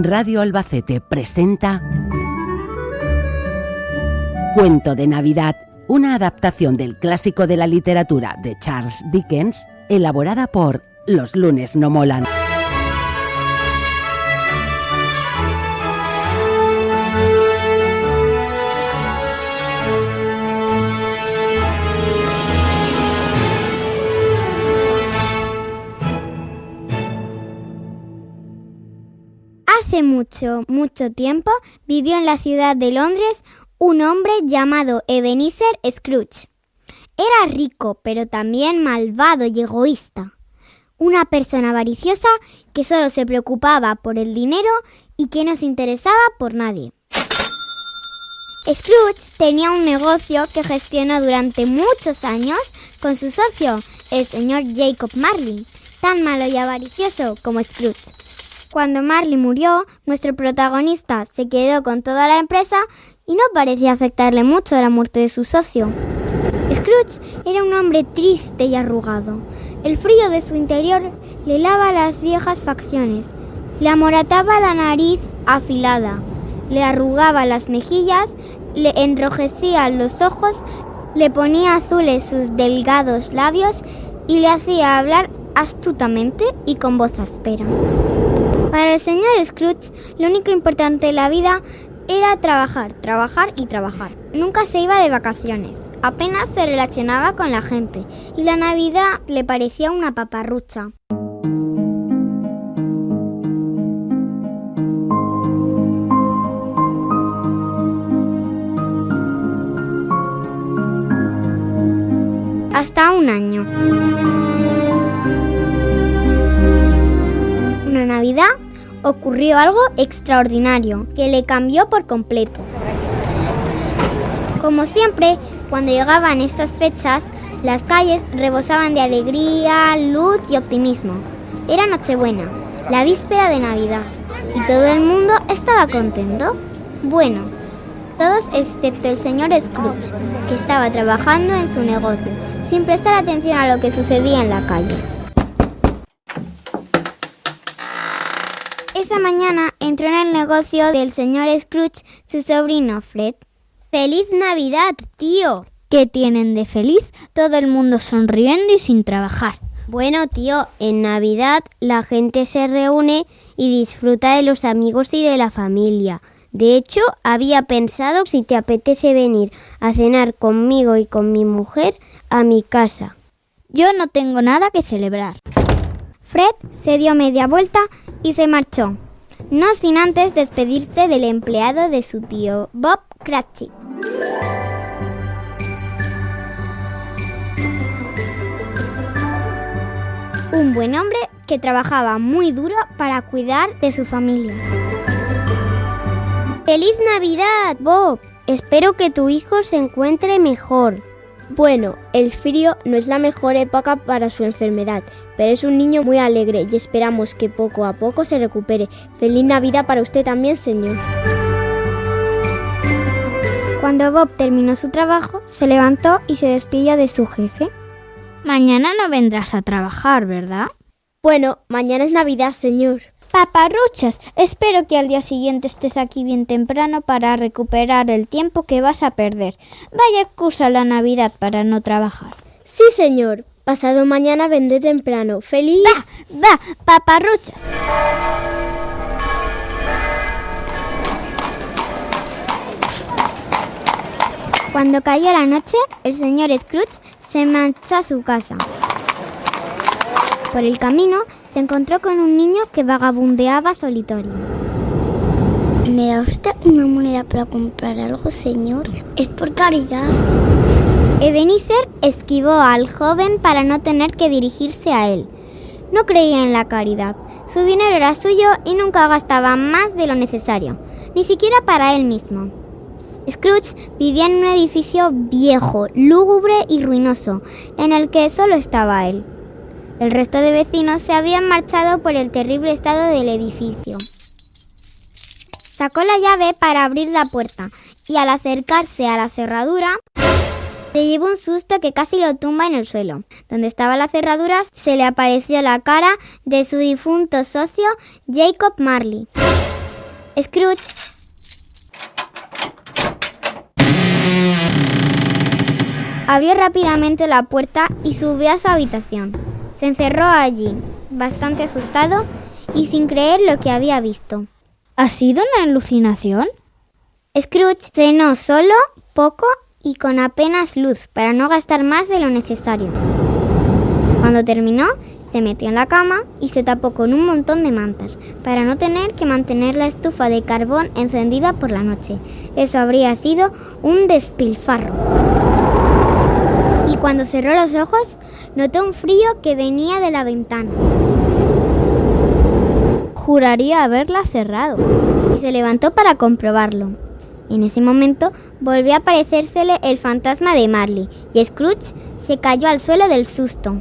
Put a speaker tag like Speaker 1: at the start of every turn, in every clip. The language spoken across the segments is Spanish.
Speaker 1: Radio Albacete presenta Cuento de Navidad, una adaptación del clásico de la literatura de Charles Dickens, elaborada por Los lunes no molan.
Speaker 2: Hace mucho tiempo vivió en la ciudad de Londres un hombre llamado Ebenezer Scrooge. Era rico, pero también malvado y egoísta. Una persona avariciosa que solo se preocupaba por el dinero y que no se interesaba por nadie. Scrooge tenía un negocio que gestionó durante muchos años con su socio, el señor Jacob Marley, tan malo y avaricioso como Scrooge. Cuando Marley murió, nuestro protagonista se quedó con toda la empresa y no parecía afectarle mucho la muerte de su socio. Scrooge era un hombre triste y arrugado. El frío de su interior le helaba las viejas facciones, le amorataba la nariz afilada, le arrugaba las mejillas, le enrojecía los ojos, le ponía azules sus delgados labios y le hacía hablar astutamente y con voz áspera. Para el señor Scrooge, lo único importante en la vida era trabajar y trabajar. Nunca se iba de vacaciones, apenas se relacionaba con la gente y la Navidad le parecía una paparrucha. Hasta un año. Una Navidad ocurrió algo extraordinario que le cambió por completo. Como siempre, cuando llegaban estas fechas, las calles rebosaban de alegría, luz y optimismo. Era Nochebuena, la víspera de Navidad, y todo el mundo estaba contento. Bueno, todos excepto el señor Scrooge, que estaba trabajando en su negocio, sin prestar atención a lo que sucedía en la calle. Esa mañana entró en el negocio del señor Scrooge su sobrino Fred. ¡Feliz Navidad, tío!
Speaker 3: ¿Qué tienen de feliz? Todo el mundo sonriendo y sin trabajar.
Speaker 4: Bueno, tío, en Navidad la gente se reúne y disfruta de los amigos y de la familia. De hecho, había pensado si te apetece venir a cenar conmigo y con mi mujer a mi casa.
Speaker 3: Yo no tengo nada que celebrar.
Speaker 2: Fred se dio media vuelta y se marchó, no sin antes despedirse del empleado de su tío, Bob Cratchit. Un buen hombre que trabajaba muy duro para cuidar de su familia.
Speaker 4: ¡Feliz Navidad, Bob! Espero que tu hijo se encuentre mejor.
Speaker 5: Bueno, el frío no es la mejor época para su enfermedad, pero es un niño muy alegre y esperamos que poco a poco se recupere. ¡Feliz Navidad para usted también, señor!
Speaker 2: Cuando Bob terminó su trabajo, se levantó y se despidió de su jefe.
Speaker 3: Mañana no vendrás a trabajar, ¿verdad?
Speaker 5: Bueno, mañana es Navidad, señor.
Speaker 3: Paparruchas, espero que al día siguiente estés aquí bien temprano para recuperar el tiempo que vas a perder. Vaya excusa la Navidad para no trabajar.
Speaker 5: Sí, señor. Pasado mañana vendré temprano. ¡Feliz!
Speaker 3: ¡Va, paparruchas!
Speaker 2: Cuando cayó la noche, el señor Scrooge se marchó a su casa. Por el camino se encontró con un niño que vagabundeaba solitario.
Speaker 6: ¿Me da usted una moneda para comprar algo, señor? Es por caridad.
Speaker 2: Ebenezer esquivó al joven para no tener que dirigirse a él. No creía en la caridad. Su dinero era suyo y nunca gastaba más de lo necesario, ni siquiera para él mismo. Scrooge vivía en un edificio viejo, lúgubre y ruinoso, en el que solo estaba él. El resto de vecinos se habían marchado por el terrible estado del edificio. Sacó la llave para abrir la puerta y al acercarse a la cerradura se llevó un susto que casi lo tumba en el suelo. Donde estaba la cerradura se le apareció la cara de su difunto socio Jacob Marley. Scrooge abrió rápidamente la puerta y subió a su habitación. Se encerró allí, bastante asustado y sin creer lo que había visto.
Speaker 3: ¿Ha sido una alucinación?
Speaker 2: Scrooge cenó solo, poco y con apenas luz para no gastar más de lo necesario. Cuando terminó, se metió en la cama y se tapó con un montón de mantas para no tener que mantener la estufa de carbón encendida por la noche. Eso habría sido un despilfarro. Y cuando cerró los ojos, notó un frío que venía de la ventana.
Speaker 3: Juraría haberla cerrado.
Speaker 2: Y se levantó para comprobarlo. En ese momento volvió a aparecérsele el fantasma de Marley y Scrooge se cayó al suelo del susto.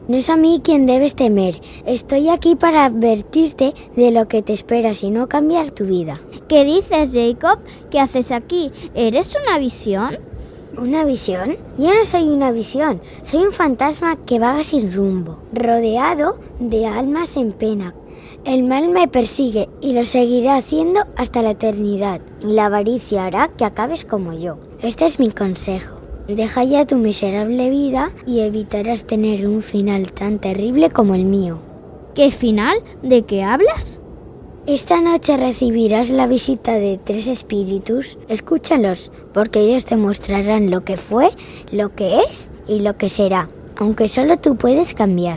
Speaker 6: No es a mí quien debes temer. Estoy aquí para advertirte de lo que te espera si no cambias tu vida.
Speaker 3: ¿Qué dices, Jacob? ¿Qué haces aquí? ¿Eres una visión?
Speaker 6: ¿Una visión? Yo no soy una visión. Soy un fantasma que vaga sin rumbo, rodeado de almas en pena. El mal me persigue y lo seguiré haciendo hasta la eternidad. La avaricia hará que acabes como yo. Este es mi consejo. Deja ya tu miserable vida y evitarás tener un final tan terrible como el mío.
Speaker 3: ¿Qué final? ¿De qué hablas?
Speaker 6: Esta noche recibirás la visita de 3 espíritus. Escúchalos, porque ellos te mostrarán lo que fue, lo que es y lo que será, aunque solo tú puedes cambiar.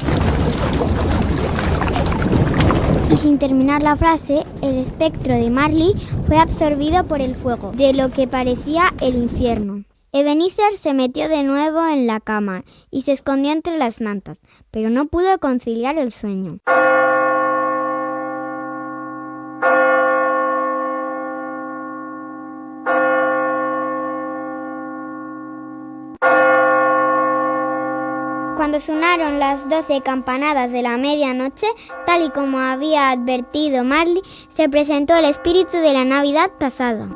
Speaker 2: Y sin terminar la frase, el espectro de Marley fue absorbido por el fuego, de lo que parecía el infierno. Ebenezer se metió de nuevo en la cama y se escondió entre las mantas, pero no pudo conciliar el sueño. Cuando sonaron las 12 campanadas de la medianoche, tal y como había advertido Marley, se presentó el espíritu de la Navidad pasada.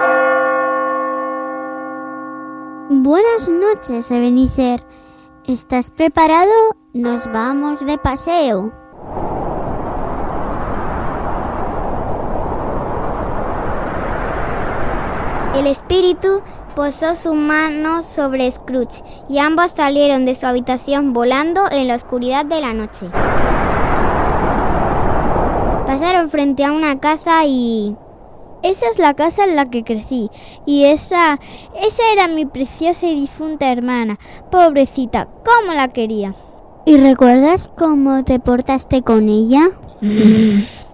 Speaker 7: Buenas noches, Ebenezer. ¿Estás preparado? Nos vamos de paseo.
Speaker 2: El espíritu posó su mano sobre Scrooge y ambos salieron de su habitación volando en la oscuridad de la noche. Pasaron frente a una casa y...
Speaker 3: Esa es la casa en la que crecí y esa era mi preciosa y difunta hermana. Pobrecita, ¿cómo la quería?
Speaker 7: ¿Y recuerdas cómo te portaste con ella?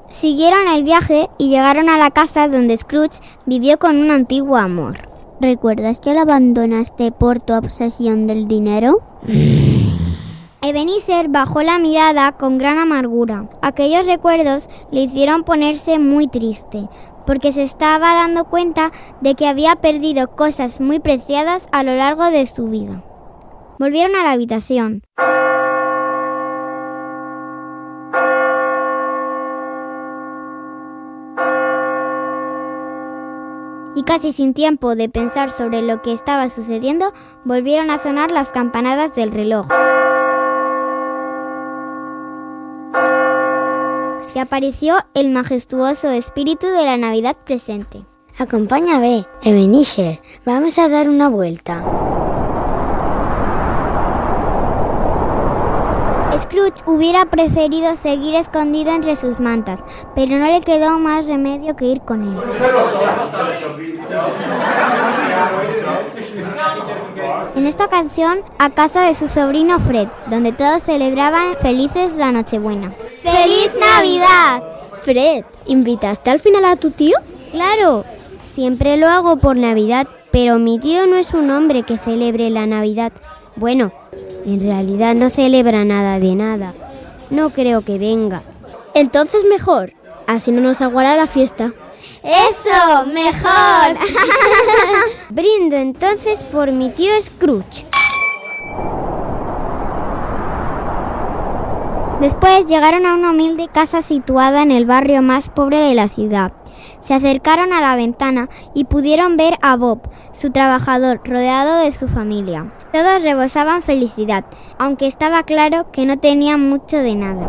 Speaker 2: Siguieron el viaje y llegaron a la casa donde Scrooge vivió con un antiguo amor.
Speaker 7: ¿Recuerdas que la abandonaste por tu obsesión del dinero?
Speaker 2: Ebenezer bajó la mirada con gran amargura. Aquellos recuerdos le hicieron ponerse muy triste, porque se estaba dando cuenta de que había perdido cosas muy preciadas a lo largo de su vida. Volvieron a la habitación. Y casi sin tiempo de pensar sobre lo que estaba sucediendo, volvieron a sonar las campanadas del reloj. Y apareció el majestuoso espíritu de la Navidad presente.
Speaker 6: Acompáñame, Ebenezer. Vamos a dar una vuelta.
Speaker 2: Scrooge hubiera preferido seguir escondido entre sus mantas, pero no le quedó más remedio que ir con él. En esta ocasión, a casa de su sobrino Fred, donde todos celebraban felices la Nochebuena. ¡Feliz Navidad!
Speaker 5: Fred, ¿invitaste al final a tu tío?
Speaker 4: Claro, siempre lo hago por Navidad, pero mi tío no es un hombre que celebre la Navidad. Bueno, en realidad no celebra nada de nada. No creo que venga.
Speaker 5: Entonces mejor, así no nos aguará la fiesta.
Speaker 2: ¡Eso! ¡Mejor!
Speaker 4: Brindo entonces por mi tío Scrooge.
Speaker 2: Después llegaron a una humilde casa situada en el barrio más pobre de la ciudad. Se acercaron a la ventana y pudieron ver a Bob, su trabajador, rodeado de su familia. Todos rebosaban felicidad, aunque estaba claro que no tenían mucho de nada.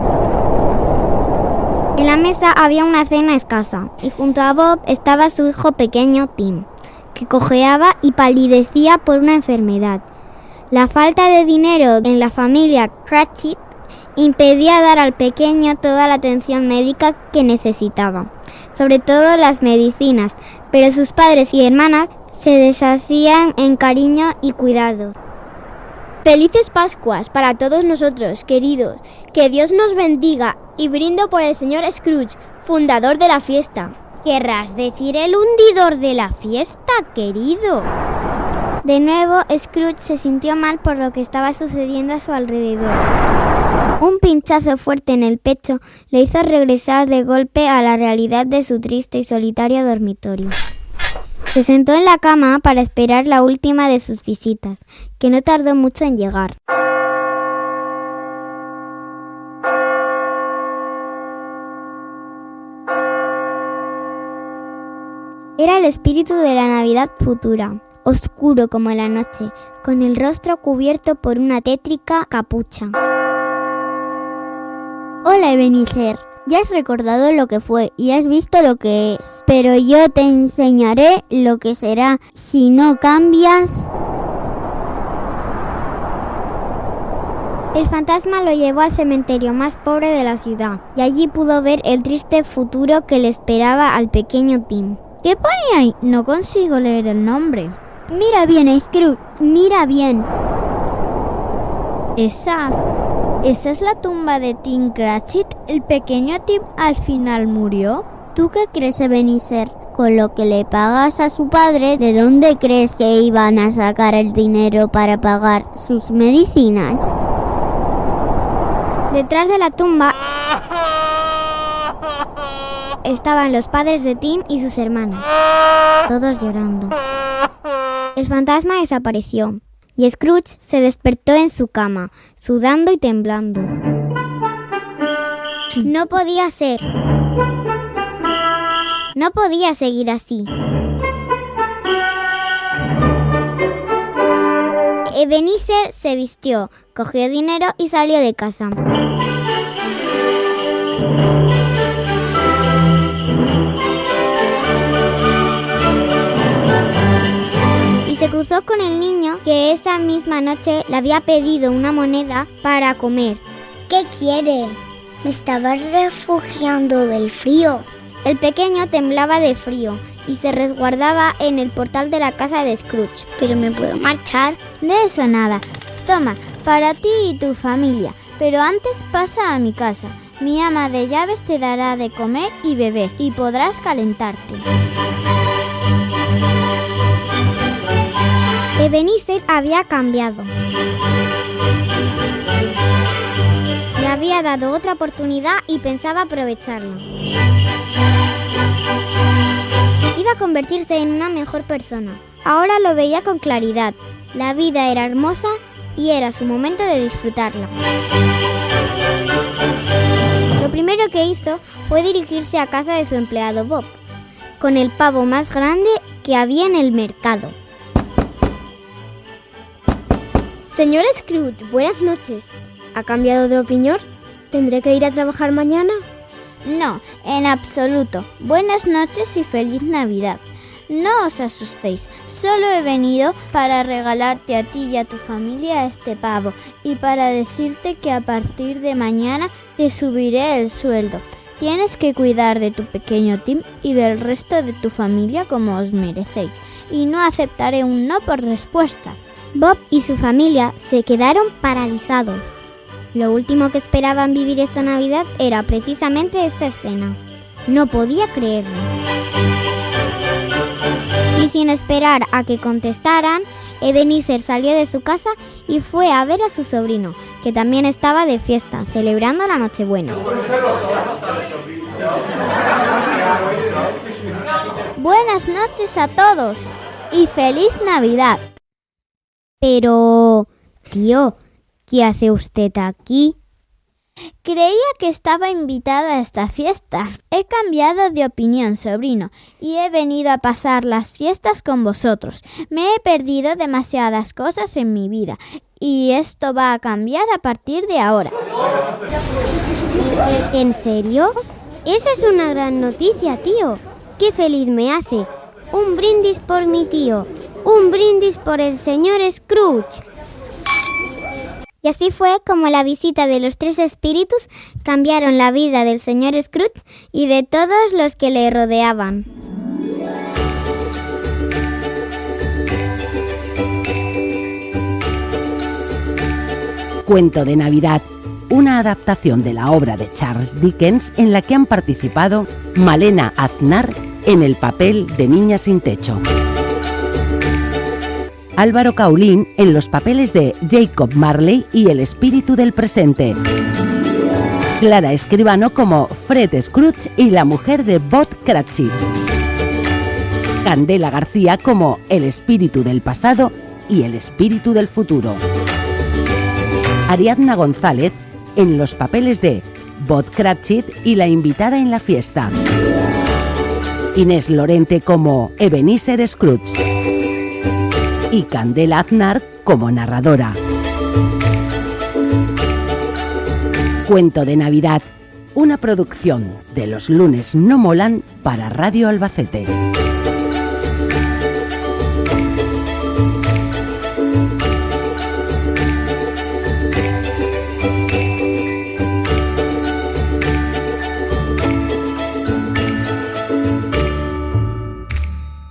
Speaker 2: En En la mesa había una cena escasa y junto a Bob estaba su hijo pequeño Tim, que cojeaba y palidecía por una enfermedad. La falta de dinero en la familia Cratchit impedía dar al pequeño toda la atención médica que necesitaba, sobre todo las medicinas, pero sus padres y hermanas se deshacían en cariño y cuidados.
Speaker 5: Felices Pascuas para todos nosotros, queridos. Que Dios nos bendiga y brindo por el señor Scrooge, fundador de la fiesta.
Speaker 4: ¿Querrás decir el hundidor de la fiesta, querido?
Speaker 2: De nuevo, Scrooge se sintió mal por lo que estaba sucediendo a su alrededor. Un pinchazo fuerte en el pecho le hizo regresar de golpe a la realidad de su triste y solitario dormitorio. Se sentó en la cama para esperar la última de sus visitas, que no tardó mucho en llegar. Era el espíritu de la Navidad futura, oscuro como la noche, con el rostro cubierto por una tétrica capucha.
Speaker 7: Hola, Ebenezer. Ya has recordado lo que fue y has visto lo que es, pero yo te enseñaré lo que será si no cambias.
Speaker 2: El fantasma lo llevó al cementerio más pobre de la ciudad y allí pudo ver el triste futuro que le esperaba al pequeño Tim.
Speaker 3: ¿Qué pone ahí? No consigo leer el nombre.
Speaker 7: Mira bien, Scrooge, mira bien.
Speaker 3: Esa es la tumba de Tim Cratchit. ¿El pequeño Tim al final murió?
Speaker 7: ¿Tú qué crees, Ebenezer? Con lo que le pagas a su padre, ¿de dónde crees que iban a sacar el dinero para pagar sus medicinas?
Speaker 2: Detrás de la tumba estaban los padres de Tim y sus hermanas, todos llorando. El fantasma desapareció y Scrooge se despertó en su cama, sudando y temblando. No podía ser. No podía seguir así. Ebenezer se vistió, cogió dinero y salió de casa. Y se cruzó con el niño que esa misma noche le había pedido una moneda para comer.
Speaker 6: ¿Qué quiere? Me estaba refugiando del frío.
Speaker 2: El pequeño temblaba de frío y se resguardaba en el portal de la casa de Scrooge.
Speaker 6: ¿Pero me puedo marchar?
Speaker 3: De eso nada. Toma, para ti y tu familia. Pero antes pasa a mi casa. Mi ama de llaves te dará de comer y beber y podrás calentarte.
Speaker 2: Ebenezer había cambiado. Le había dado otra oportunidad y pensaba aprovecharla. Iba a convertirse en una mejor persona. Ahora lo veía con claridad. La vida era hermosa y era su momento de disfrutarla. Lo primero que hizo fue dirigirse a casa de su empleado Bob, con el pavo más grande que había en el mercado.
Speaker 5: Señor Scrooge, buenas noches. ¿Ha cambiado de opinión? ¿Tendré que ir a trabajar mañana?
Speaker 3: No, en absoluto. Buenas noches y feliz Navidad. No os asustéis, solo he venido para regalarte a ti y a tu familia este pavo y para decirte que a partir de mañana te subiré el sueldo. Tienes que cuidar de tu pequeño Tim y del resto de tu familia como os merecéis y no aceptaré un no por respuesta.
Speaker 2: Bob y su familia se quedaron paralizados. Lo último que esperaban vivir esta Navidad era precisamente esta escena. No podía creerlo. Y sin esperar a que contestaran, Ebenezer salió de su casa y fue a ver a su sobrino, que también estaba de fiesta, celebrando la Nochebuena.
Speaker 3: Buenas noches a todos y feliz Navidad.
Speaker 7: Pero, tío, ¿qué hace usted aquí?
Speaker 3: Creía que estaba invitada a esta fiesta. He cambiado de opinión, sobrino, y he venido a pasar las fiestas con vosotros. Me he perdido demasiadas cosas en mi vida, y esto va a cambiar a partir de ahora.
Speaker 7: ¿En serio?
Speaker 4: Esa es una gran noticia, tío. ¡Qué feliz me hace! Un brindis por mi tío. Un brindis por el señor Scrooge.
Speaker 2: Y así fue como la visita de los 3 espíritus cambiaron la vida del señor Scrooge y de todos los que le rodeaban.
Speaker 1: Cuento de Navidad, una adaptación de la obra de Charles Dickens en la que han participado Malena Aznar en el papel de Niña sin techo, Álvaro Caulín en los papeles de Jacob Marley y el espíritu del presente, Clara Escribano como Fred Scrooge y la mujer de Bob Cratchit, Candela García como el espíritu del pasado y el espíritu del futuro, Ariadna González en los papeles de Bob Cratchit y la invitada en la fiesta, Inés Lorente como Ebenezer Scrooge y Candela Aznar como narradora. Cuento de Navidad, una producción de Los lunes no molan para Radio Albacete.